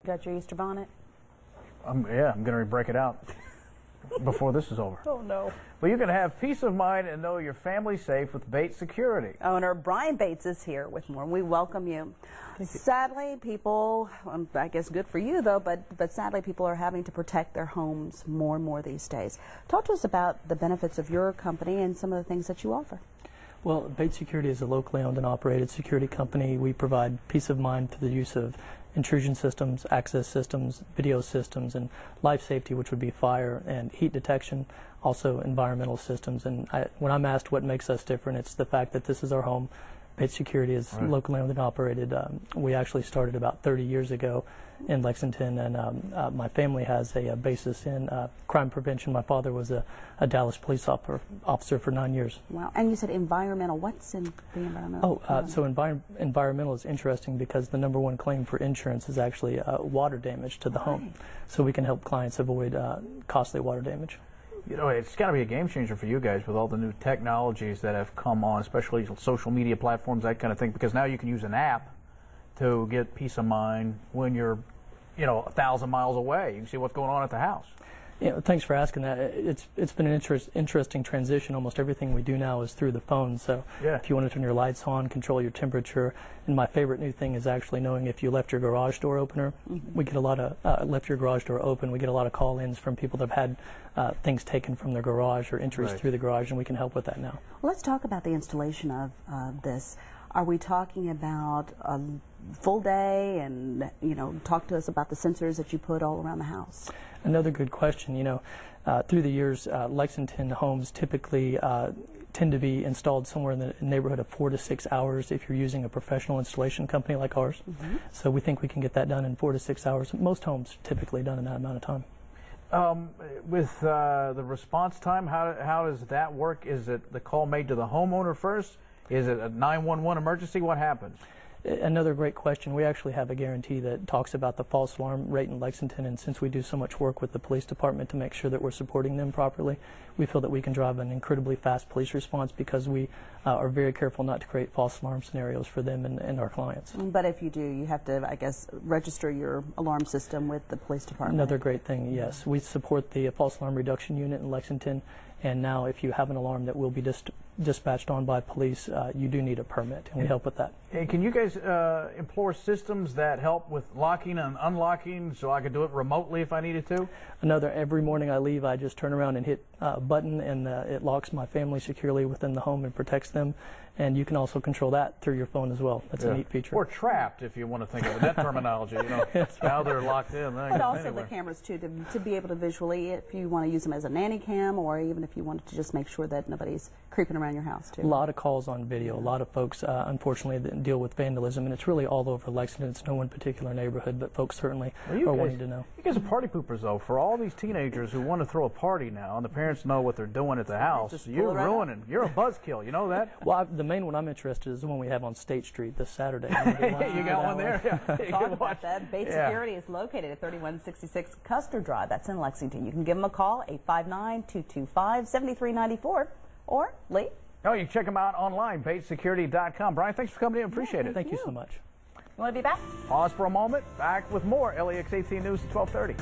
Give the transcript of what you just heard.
Got your Easter bonnet? Yeah, I'm going to break it out before this is over. Oh, no. Well, you can have peace of mind and know your family's safe with Bates Security. Owner Brian Bates is here with more. We welcome you. Sadly, people, I guess good for you though, but sadly people are having to protect their homes more and more these days. Talk to us about the benefits of your company and some of the things that you offer. Well, Bates Security is a locally owned and operated security company. We provide peace of mind through the use of intrusion systems, access systems, video systems, and life safety, which would be fire and heat detection, also environmental systems. And when I'm asked what makes us different, it's the fact that this is our home. Bates Security is locally owned and operated. We actually started about 30 years ago in Lexington, and my family has a basis in crime prevention. My father was a Dallas police officer for 9 years. Wow. And you said environmental. What's in the environmental? So environmental is interesting because the #1 claim for insurance is actually water damage to the home. So we can help clients avoid costly water damage. You know, it's got to be a game changer for you guys with all the new technologies that have come on, especially social media platforms, that kind of thing, because now you can use an app to get peace of mind when you're, 1,000 miles away. You can see what's going on at the house. Thanks for asking that. It's been an interesting transition. Almost everything we do now is through the phone. So if you want to turn your lights on, control your temperature, and my favorite new thing is actually knowing if you left your garage door opener. We get a lot of left your garage door open. We get a lot of call-ins from people that have had things taken from their garage or entries through the garage, and we can help with that now. Well, let's talk about the installation of this. Are we talking about a full day, and talk to us about the sensors that you put all around the house? Another good question. Through the years, Lexington homes typically tend to be installed somewhere in the neighborhood of 4 to 6 hours if you're using a professional installation company like ours. So we think we can get that done in 4 to 6 hours. Most homes typically done in that amount of time. With the response time, how does that work? Is it the call made to the homeowner first? Is it a 911 emergency? What happens? Another great question. We actually have a guarantee that talks about the false alarm rate in Lexington, and since we do so much work with the police department to make sure that we're supporting them properly, we feel that we can drive an incredibly fast police response because we are very careful not to create false alarm scenarios for them and our clients. But if you do, you have to, I guess, register your alarm system with the police department. Another great thing, yes. We support the false alarm reduction unit in Lexington, and now if you have an alarm that will be dispatched on by police, you do need a permit, and we help with that. Hey, can you guys employ systems that help with locking and unlocking so I could do it remotely if I needed to? Every morning I leave, I just turn around and hit a button, and it locks my family securely within the home and protects them. And you can also control that through your phone as well. That's a neat feature. Or trapped, if you want to think of that terminology. Now they're locked in. But also the cameras, too, to be able to visually, if you want to use them as a nanny cam, or even if you wanted to just make sure that nobody's creeping around your house, too. A lot of calls on video. A lot of folks, unfortunately, that deal with vandalism, and it's really all over Lexington. It's no one particular neighborhood, but folks certainly are wanting to know. You guys are party poopers, though. For all these teenagers who want to throw a party now, and the parents know what they're doing at the house, you're ruining. You're a buzzkill. You know that? Well, the main one I'm interested in is the one we have on State Street this Saturday. You got one there? Yeah. Talk about that. Bates Security is located at 3166 Custer Drive. That's in Lexington. You can give them a call, 859-225-7394. Or, Lee? Oh, you can check them out online, batesecurity.com. Brian, thanks for coming in. Appreciate it. Thank you so much. You want to be back? Pause for a moment. Back with more LEX 18 News at 12:30.